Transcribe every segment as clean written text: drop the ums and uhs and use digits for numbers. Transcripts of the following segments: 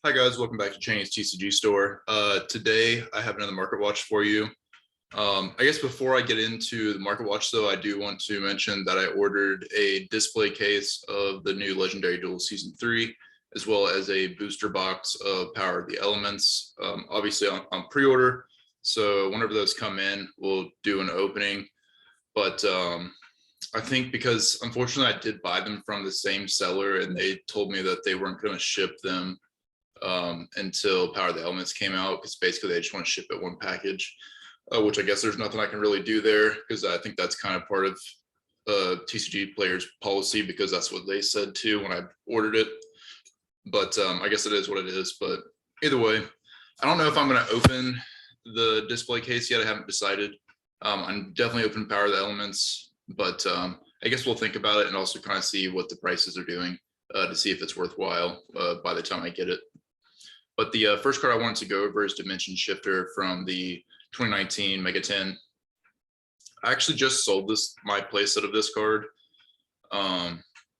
Hi guys, welcome back to Chinese TCG Store. Today I have another market watch for you. I guess before I get into the market watch though, I do want to mention that I ordered a display case of the new Legendary Duel Season 3, as well as a booster box of Power of the Elements, obviously on pre-order. So whenever those come in, we'll do an opening. But I think because unfortunately I did buy them from the same seller and they told me that they weren't going to ship them until Power of the Elements came out, because basically they just want to ship it one package, which I guess there's nothing I can really do there, because I think that's kind of part of TCG players' policy, because that's what they said too when I ordered it. But I guess it is what it is. But either way, I don't know if I'm going to open the display case yet. I haven't decided. I'm definitely open Power of the Elements, but I guess we'll think about it and also kind of see what the prices are doing to see if it's worthwhile by the time I get it. But the first card I wanted to go over is Dimension Shifter from the 2019 Mega 10. I actually just sold my playset of this card, I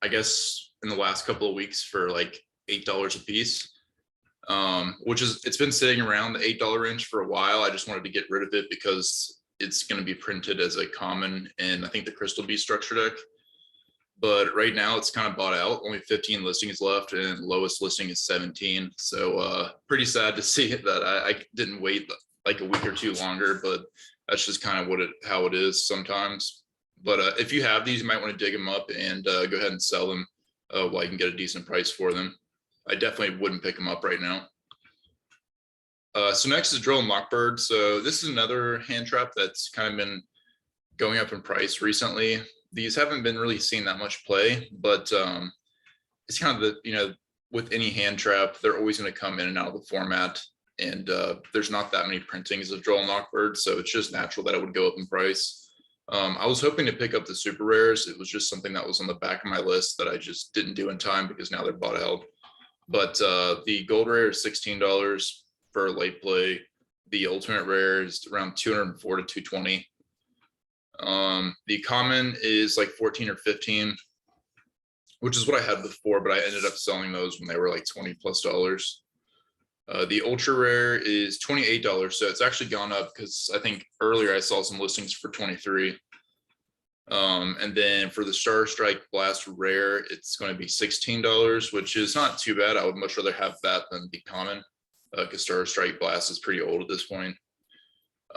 guess in the last couple of weeks for like $8 a piece, which is, it's been sitting around the $8 range for a while. I just wanted to get rid of it because it's going to be printed as a common in, I think, the Crystal Beast structure deck. But right now it's kind of bought out. Only 15 listings left, and lowest listing is 17. So pretty sad to see that I didn't wait like a week or two longer, but that's just kind of how it is sometimes. But if you have these, you might want to dig them up and go ahead and sell them while you can get a decent price for them. I definitely wouldn't pick them up right now. So next is Drill and Lockbird. So this is another hand trap that's kind of been going up in price recently. These haven't been really seeing that much play, but it's kind of with any hand trap, they're always going to come in and out of the format, and there's not that many printings of Drill and Lockbird, so it's just natural that it would go up in price. I was hoping to pick up the super rares. It was just something that was on the back of my list that I just didn't do in time because now they're bought out. But the gold rare is $16 for late play. The ultimate rare is around $204 to $220. The common is like 14 or 15, which is what I had before, but I ended up selling those when they were like $20+ dollars. The ultra rare is $28, so it's actually gone up because I think earlier I saw some listings for 23. And then for the Star Strike Blast rare, it's going to be $16, which is not too bad. I would much rather have that than the common, because Star Strike Blast is pretty old at this point.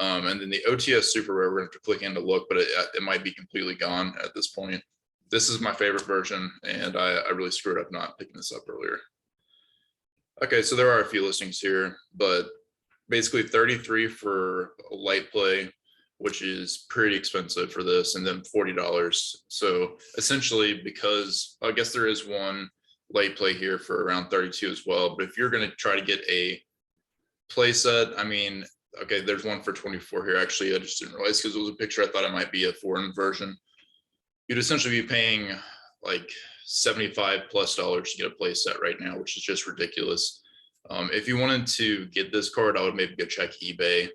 And then the OTS super rare, we're going to have to click in to look, but it might be completely gone at this point. This is my favorite version, and I really screwed up not picking this up earlier. Okay, so there are a few listings here, but basically 33 for a light play, which is pretty expensive for this, and then $40. So essentially, because I guess there is one light play here for around 32 as well, but if you're going to try to get a play set, I mean, okay, there's one for 24 here. Actually, I just didn't realize because it was a picture. I thought it might be a foreign version. You'd essentially be paying like $75+ to get a play set right now, which is just ridiculous. If you wanted to get this card, I would maybe go check eBay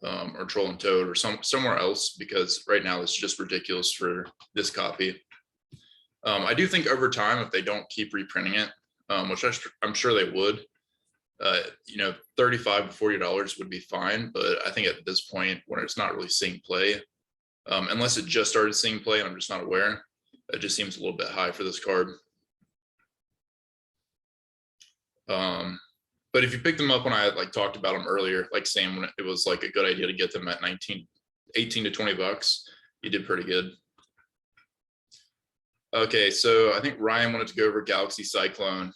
or Troll and Toad or somewhere else, because right now it's just ridiculous for this copy. I do think over time, if they don't keep reprinting it, which I'm sure they would, $35 to $40 would be fine. But I think at this point, when it's not really seeing play, unless it just started seeing play and I'm just not aware, it just seems a little bit high for this card. But if you picked them up when I talked about them earlier, like saying when it was like a good idea to get them at 18 to 20 bucks, you did pretty good. Okay, so I think Ryan wanted to go over Galaxy Cyclone.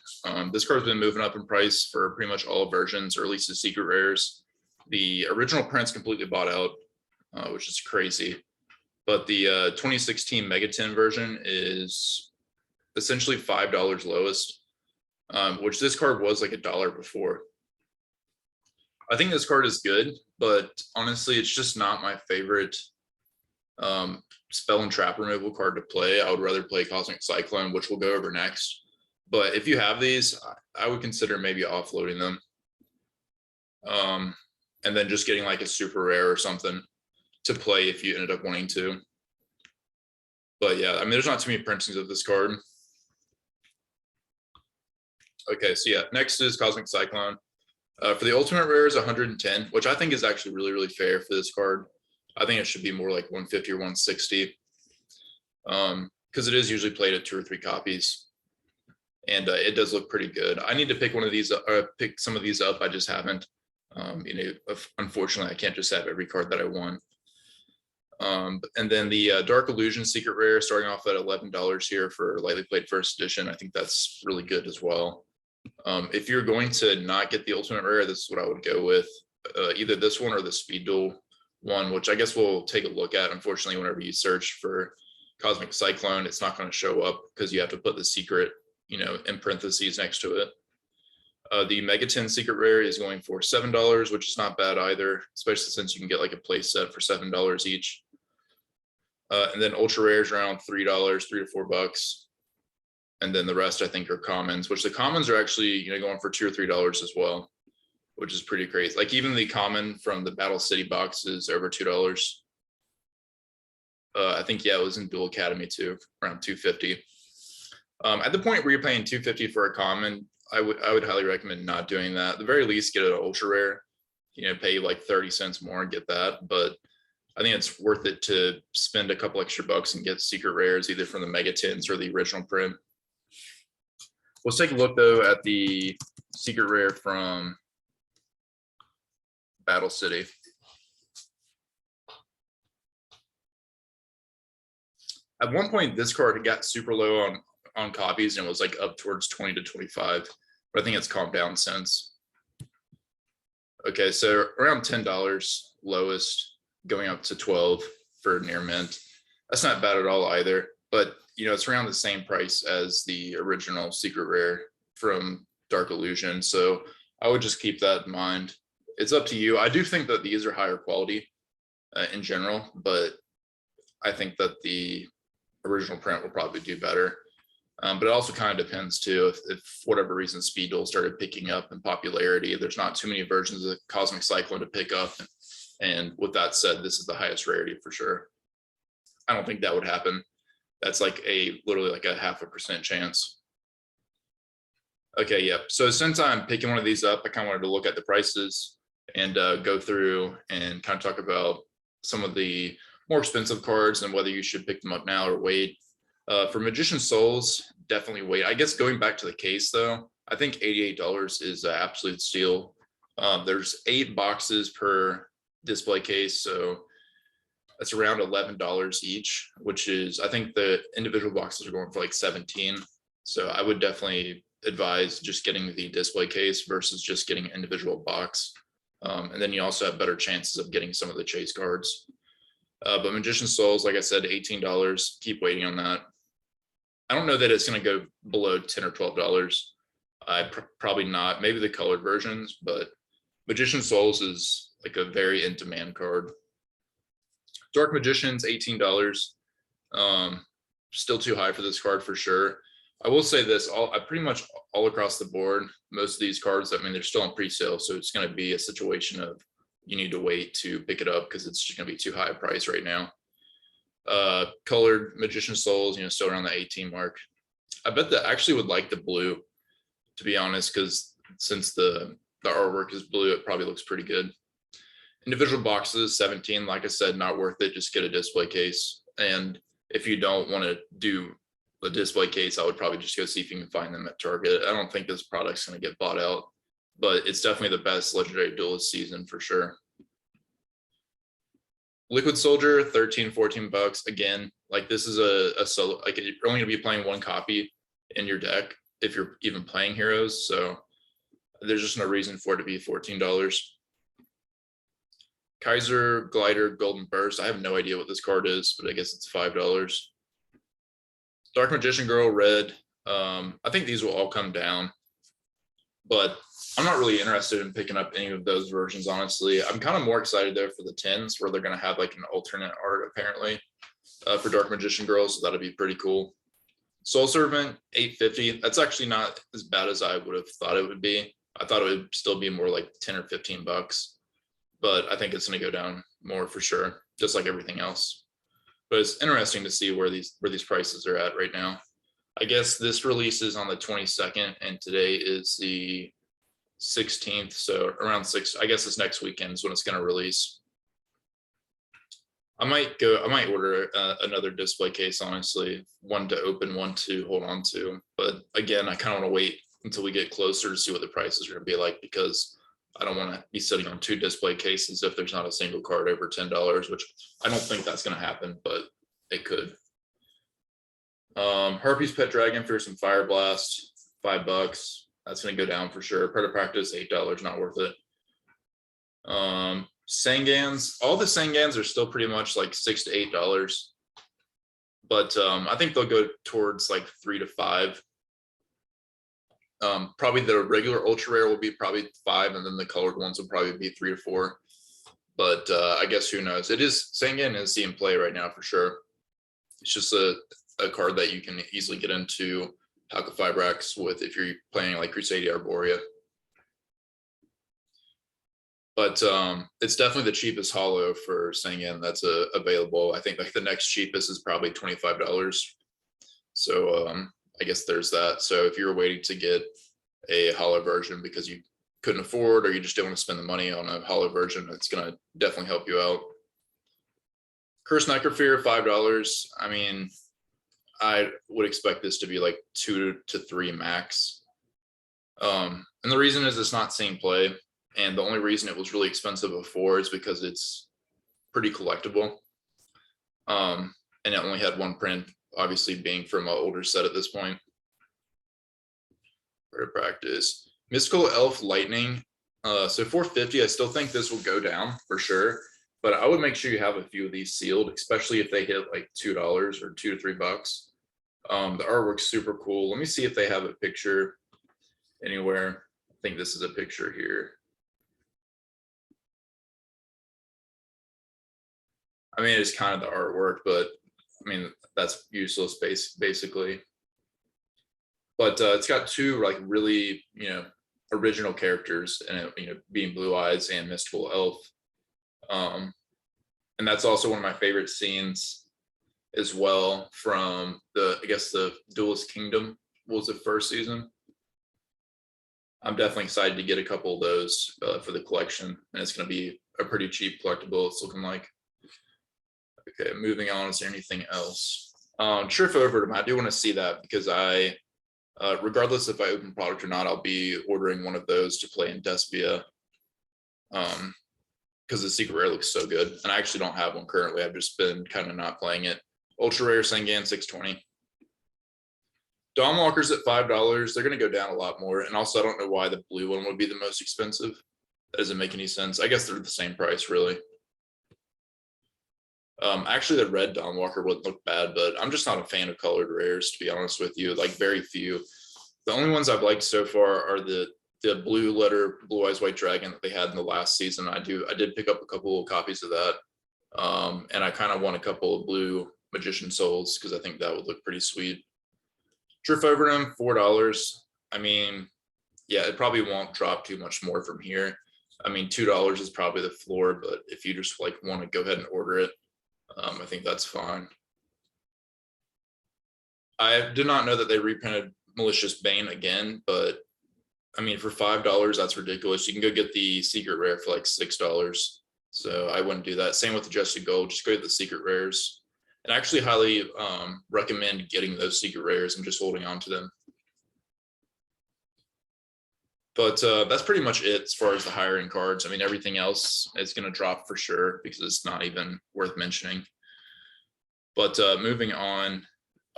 This card's been moving up in price for pretty much all versions, or at least the secret rares. The original print's completely bought out, which is crazy. But the 2016 Mega 10 version is essentially $5 lowest, which this card was like $1 before. I think this card is good, but honestly, it's just not my favorite spell and trap removal card to play. I would rather play Cosmic Cyclone, which we'll go over next. But if you have these, I would consider maybe offloading them, and then just getting like a super rare or something to play if you ended up wanting to. But yeah, I mean, there's not too many printings of this card. Okay, so yeah, next is Cosmic Cyclone. For the ultimate rare is 110, which I think is actually really, really fair for this card. I think it should be more like 150 or 160. Because it is usually played at 2 or 3 copies. And it does look pretty good. I need to pick one of these, pick some of these up. I just haven't. Unfortunately, I can't just have every card that I want. And then the Dark Illusion Secret Rare starting off at $11 here for lightly played first edition. I think that's really good as well. If you're going to not get the ultimate rare, this is what I would go with. Either this one or the Speed Duel one, which I guess we'll take a look at. Unfortunately, whenever you search for Cosmic Cyclone, it's not going to show up because you have to put the secret, in parentheses next to it. The Megaton Secret Rare is going for $7, which is not bad either, especially since you can get like a play set for $7 each. And then Ultra Rares around $3, $3 to $4. And then the rest I think are commons, which the commons are actually going for $2 or $3 as well, which is pretty crazy. Like even the common from the Battle City box is over $2. I think it was in Duel Academy too, around $2.50. At the point where you're paying $2.50 for a common, I would highly recommend not doing that. At the very least, get an ultra rare. Pay like 30 cents more and get that. But I think it's worth it to spend a couple extra bucks and get secret rares either from the Megatins or the original print. Let's take a look though at the secret rare from Battle City. At one point, this card got super low on copies and it was like up towards 20 to 25, but I think it's calmed down since. Okay, so around $10 lowest, going up to 12 for near mint. That's not bad at all either, but it's around the same price as the original secret rare from Dark Illusion. So I would just keep that in mind. It's up to you. I do think that these are higher quality in general, but I think that the original print will probably do better. But it also kind of depends too, if for whatever reason Speed Duel started picking up in popularity, there's not too many versions of Cosmic Cyclone to pick up. And with that said, this is the highest rarity for sure. I don't think that would happen. That's like literally like a 0.5% chance. Okay, yeah. So since I'm picking one of these up, I kind of wanted to look at the prices and go through and kind of talk about some of the more expensive cards and whether you should pick them up now or wait. For Magician Souls, definitely wait. I guess going back to the case though, I think $88 is an absolute steal. There's 8 boxes per display case, so that's around $11 each, which is, I think the individual boxes are going for like 17. So I would definitely advise just getting the display case versus just getting an individual box. And then you also have better chances of getting some of the chase cards. But Magician Souls, like I said, $18. Keep waiting on that. I don't know that it's going to go below $10 or $12. Probably not. Maybe the colored versions, but Magician Souls is like a very in-demand card. Dark Magicians, $18. Still too high for this card for sure. I will say this, I pretty much all across the board, most of these cards, I mean, they're still on pre-sale, so it's going to be a situation of you need to wait to pick it up because it's just going to be too high a price right now. Colored Magician Souls, still around the 18 mark. I bet that I actually would like the blue, to be honest, because since the artwork is blue, it probably looks pretty good. Individual boxes, 17. Like I said, not worth it. Just get a display case. And if you don't want to do a display case, I would probably just go see if you can find them at Target. I don't think this product's going to get bought out, but it's definitely the best Legendary Duelist season for sure. Liquid Soldier, 13, 14 bucks. Again, like this is a solo, like you're only gonna be playing one copy in your deck if you're even playing heroes. So there's just no reason for it to be $14. Kaiser Glider Golden Burst. I have no idea what this card is, but I guess it's $5. Dark Magician Girl Red. I think these will all come down, but I'm not really interested in picking up any of those versions, honestly. I'm kind of more excited though for the 10s where they're going to have like an alternate art apparently for Dark Magician Girl, so that'll be pretty cool. Soul Servant, $8.50. That's actually not as bad as I would have thought it would be. I thought it would still be more like 10 or 15 bucks, but I think it's going to go down more for sure, just like everything else. But it's interesting to see where these prices are at right now. I guess this releases on the 22nd, and today is the 16th. So around 6, I guess it's next weekend is when it's going to release. I might order another display case, honestly, one to open, one to hold on to. But again, I kind of want to wait until we get closer to see what the prices are going to be like, because I don't want to be sitting on 2 display cases if there's not a single card over $10, which I don't think that's going to happen, but it could. Harpy's Pet Dragon, Fearsome Fire Blast, $5. That's going to go down for sure. Predator Practice, $8, not worth it. Sangans, all the Sangans are still pretty much like $6 to $8, but I think they'll go towards like 3 to 5. Probably the regular ultra rare will be probably 5, and then the colored ones will probably be 3 to 4. But I guess who knows? Sangan is seeing play right now for sure. It's just a card that you can easily get into Halqa-Fibrax with if you're playing like Crusadia Arborea. But it's definitely the cheapest holo for Sangan that's available. I think like the next cheapest is probably $25. So I guess there's that. So if you're waiting to get a holo version because you couldn't afford, or you just don't want to spend the money on a holo version, it's going to definitely help you out. Curse Necrophere, $5. I mean, I would expect this to be like 2 to 3 max. And the reason is it's not same play. And the only reason it was really expensive before is because it's pretty collectible. And it only had 1 print, obviously being from an older set at this point. Better practice. Mystical Elf Lightning. So 450, I still think this will go down for sure. But I would make sure you have a few of these sealed, especially if they hit like $2 or $2 to $3. The artwork's super cool. Let me see if they have a picture anywhere. I think this is a picture here. I mean, it's kind of the artwork, but I mean, that's useless basically. But it's got 2 like really, original characters in it, being Blue Eyes and Mystical Elf. And that's also one of my favorite scenes as well from the Duelist Kingdom was the first season. I'm definitely excited to get a couple of those for the collection, and it's going to be a pretty cheap collectible, it's looking like. Okay, moving on. Is there anything else? Triff Overdome, I do want to see that because regardless if I open product or not, I'll be ordering one of those to play in Despia. Because the secret rare looks so good. And I actually don't have one currently. I've just been kind of not playing it. Ultra rare Sangan, $6.20. Dawnwalkers at $5. They're going to go down a lot more. And also, I don't know why the blue one would be the most expensive. That doesn't make any sense. I guess they're the same price, really. Actually, the red Dawnwalker wouldn't look bad, but I'm just not a fan of colored rares, to be honest with you. Like, very few. The only ones I've liked so far are the blue letter Blue Eyes White Dragon that they had in the last season. I did pick up a couple of copies of that. And I kind of want a couple of blue Magician Souls because I think that would look pretty sweet. Triff Overdome, $4. I mean, yeah, it probably won't drop too much more from here. I mean, $2 is probably the floor, but if you just like want to go ahead and order it, I think that's fine. I did not know that they reprinted Malicious Bane again, but I mean, for $5, that's ridiculous. You can go get the secret rare for like $6. So I wouldn't do that. Same with the Adjusted Gold. Just go get the secret rares. And I actually highly recommend getting those secret rares and just holding on to them. But that's pretty much it as far as the higher end cards. I mean, everything else is going to drop for sure because it's not even worth mentioning. But moving on,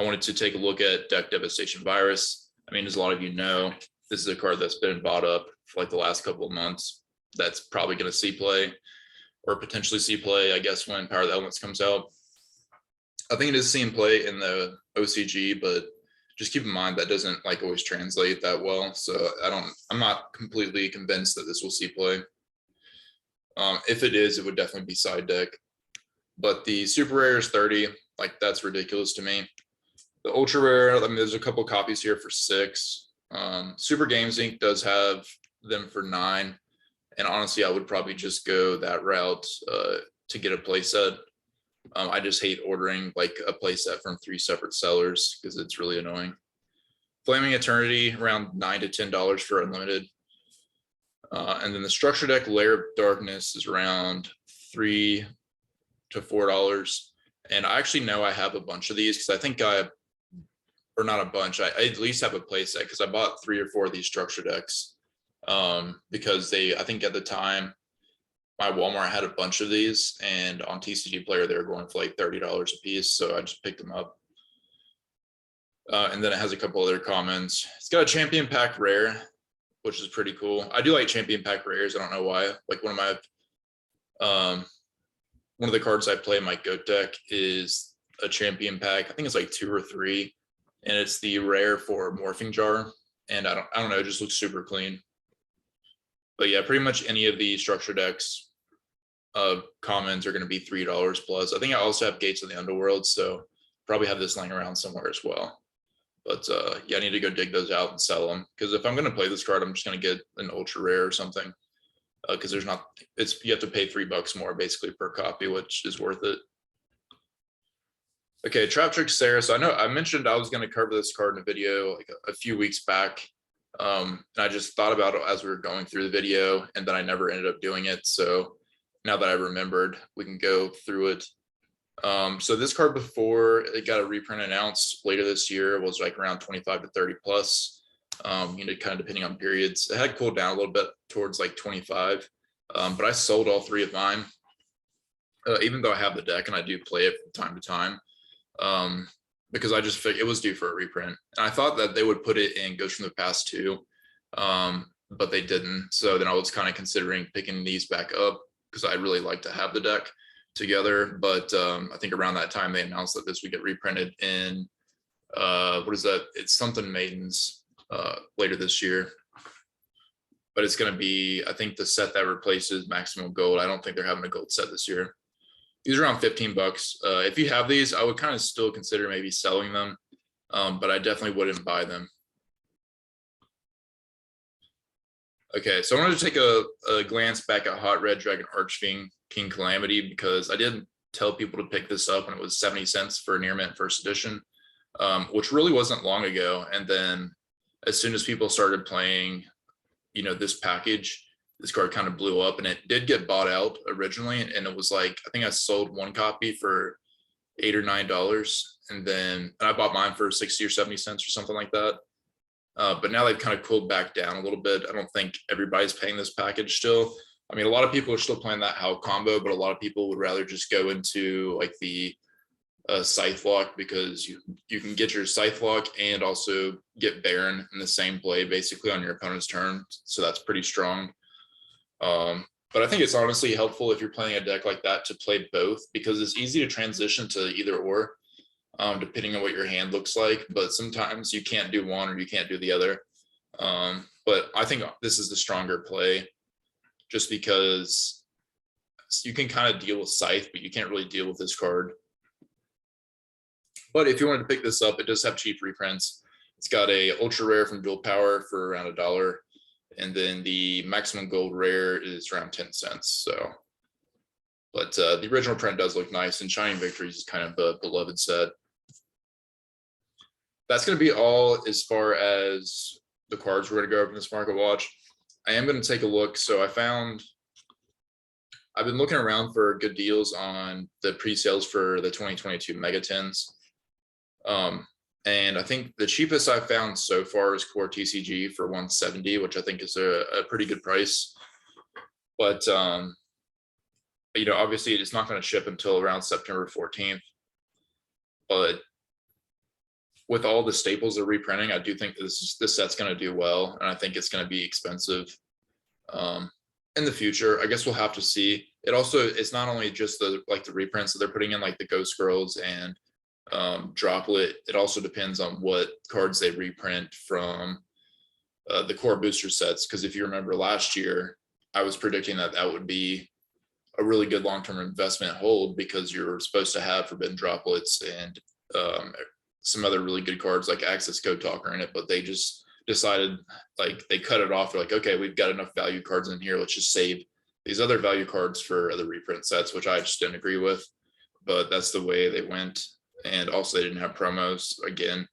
I wanted to take a look at Deck Devastation Virus. I mean, as a lot of you know, this is a card that's been bought up for like the last couple of months. That's probably going to see play or potentially see play, I guess, when Power of the Elements comes out. I think it is seeing play in the OCG, but just keep in mind that doesn't like always translate that well. So I'm not completely convinced that this will see play. If it is, it would definitely be side deck. But the super rare is 30. Like, that's ridiculous to me. The ultra rare, I mean, there's a couple copies here for 6. Super Games Inc. does have them for 9. And honestly, I would probably just go that route to get a playset. I just hate ordering like a playset from 3 separate sellers because it's really annoying. Flaming Eternity around $9 to $10 for unlimited. And then the structure deck Lair of Darkness is around $3 to $4. And I actually know I have a bunch of these because I think or not a bunch, I at least have a play set because I bought 3 or 4 of these structure decks because I think at the time, my Walmart had a bunch of these, and on TCG Player, they were going for like $30 a piece. So I just picked them up. And then it has a couple other commons. It's got a champion pack rare, which is pretty cool. I do like champion pack rares. I don't know why. Like one of the cards I play in my GOAT deck is a champion pack. I think it's like 2 or 3, and it's the rare for Morphing Jar. And I don't know, it just looks super clean. But yeah, pretty much any of the structure decks commons are going to be $3 plus. I think I also have Gates of the Underworld, so probably have this laying around somewhere as well. But yeah, I need to go dig those out and sell them, because if I'm going to play this card, I'm just going to get an ultra rare or something, because you have to pay $3 more basically per copy, which is worth it. Okay, Trap Trick Sarah. So I know I mentioned I was going to cover this card in a video like a few weeks back. And I just thought about it as we were going through the video, and then I never ended up doing it. So now that I remembered, we can go through it. So this card, before it got a reprint announced later this year, was like around 25 to 30 plus. Kind of depending on periods. It had cooled down a little bit towards like 25, but I sold all 3 of mine, even though I have the deck and I do play it from time to time. Because I just figured it was due for a reprint. And I thought that they would put it in Ghost from the Past too, but they didn't. So then I was kind of considering picking these back up because I'd really like to have the deck together. But I think around that time they announced that this would get reprinted in what is that? It's something Maidens later this year. But it's going to be, I think, the set that replaces Maximum Gold. I don't think they're having a gold set this year. These are around $15. If you have these, I would kind of still consider maybe selling them, but I definitely wouldn't buy them. Okay, so I wanted to take a glance back at Hot Red Dragon Archfiend King Calamity, because I did tell people to pick this up when it was 70 cents for Near Mint First Edition, which really wasn't long ago. And then as soon as people started playing, this package, this card kind of blew up, and it did get bought out originally. And it was like, I think I sold 1 copy for $8 or $9. And then I bought mine for 60 or 70 cents or something like that. But now they've kind of cooled back down a little bit. I don't think everybody's paying this package still. I mean, a lot of people are still playing that Howl combo, but a lot of people would rather just go into like the Scythe Lock, because you can get your Scythe Lock and also get Baron in the same play basically on your opponent's turn. So that's pretty strong. But I think it's honestly helpful if you're playing a deck like that to play both, because it's easy to transition to either or, depending on what your hand looks like. But sometimes you can't do one or you can't do the other. But I think this is the stronger play, just because you can kind of deal with Scythe, but you can't really deal with this card. But if you wanted to pick this up, it does have cheap reprints. It's got a ultra rare from Dual Power for around $1. And then the Maximum Gold rare is around 10 cents. So, but the original print does look nice, and Shining Victories is kind of a beloved set. That's going to be all as far as the cards we're going to go over in this market watch. I am going to take a look. So I've been looking around for good deals on the pre-sales for the 2022 Mega Tens. And I think the cheapest I've found so far is Core TCG for $170, which I think is a pretty good price. But, obviously it's not going to ship until around September 14th. But with all the staples they're reprinting, I do think this set's going to do well. And I think it's going to be expensive in the future. I guess we'll have to see. It's not only just the reprints that they're putting in, like the Ghost Girls and Droplet. It also depends on what cards they reprint from the core booster sets, because if you remember last year, I was predicting that would be a really good long-term investment hold, because you're supposed to have Forbidden Droplets and some other really good cards like Access Code Talker in it, but they just decided, like, they cut it off. They're like, okay, we've got enough value cards in here, let's just save these other value cards for other reprint sets, which I just didn't agree with. But that's the way they went. And also they didn't have promos again.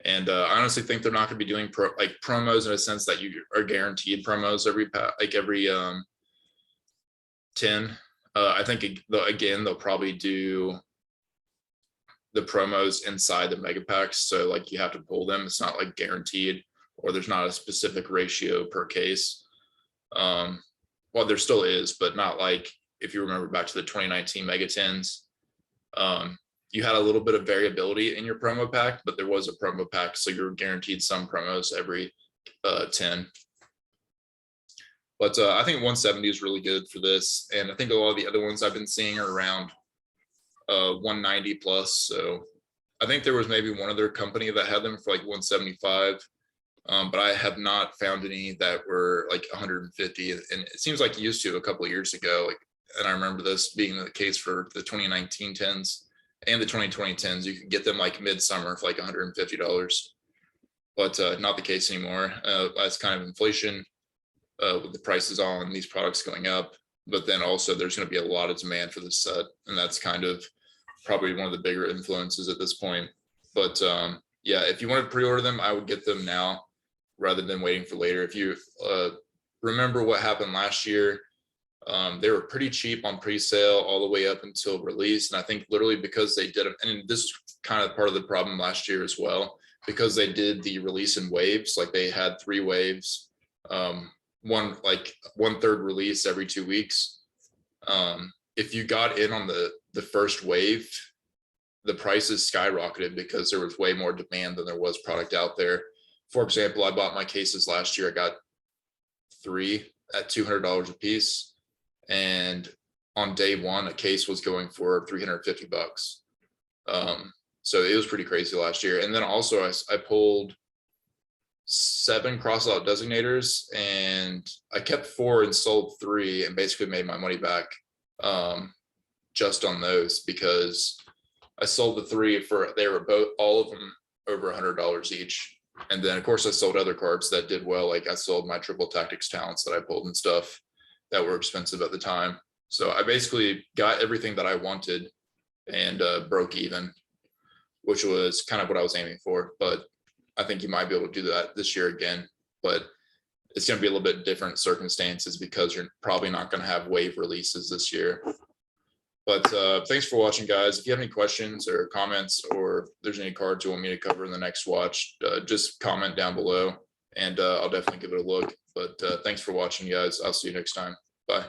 And I honestly think they're not going to be doing promos in a sense that you are guaranteed promos every 10. I think again they'll probably do the promos inside the mega packs, so like you have to pull them. It's not like guaranteed, or there's not a specific ratio per case. Well, there still is, but not like if you remember back to the 2019 Mega 10s. You had a little bit of variability in your promo pack, but there was a promo pack, so you're guaranteed some promos every 10. But I think 170 is really good for this, and I think a lot of the other ones I've been seeing are around 190 plus. So I think there was maybe one other company that had them for like 175. But I have not found any that were like 150, and it seems like it used to a couple of years ago. Like, and I remember this being the case for the 2019 10s and the 2020 10s. You could get them like midsummer for like $150, but not the case anymore. That's kind of inflation with the prices on these products going up. But then also there's going to be a lot of demand for this set, and that's kind of probably one of the bigger influences at this point. But yeah, if you want to pre-order them, I would get them now rather than waiting for later. If you remember what happened last year, they were pretty cheap on pre-sale all the way up until release. And I think literally because they did it, and this is kind of part of the problem last year as well, because they did the release in waves, like they had 3 waves, one third release every 2 weeks. If you got in on the first wave, the prices skyrocketed because there was way more demand than there was product out there. For example, I bought my cases last year. I got 3 at $200 a piece. And on day 1, a case was going for $350. So it was pretty crazy last year. And then also I pulled 7 crossout designators, and I kept 4 and sold 3 and basically made my money back just on those, because I sold the 3 they were all of them over $100 each. And then of course I sold other cards that did well. Like I sold my triple tactics talents that I pulled and stuff that were expensive at the time. So I basically got everything that I wanted and broke even, which was kind of what I was aiming for. But I think you might be able to do that this year again, but it's going to be a little bit different circumstances because you're probably not going to have wave releases this year. But thanks for watching, guys. If you have any questions or comments, or if there's any cards you want me to cover in the next watch, just comment down below, and I'll definitely give it a look. But thanks for watching, guys. I'll see you next time. Bye.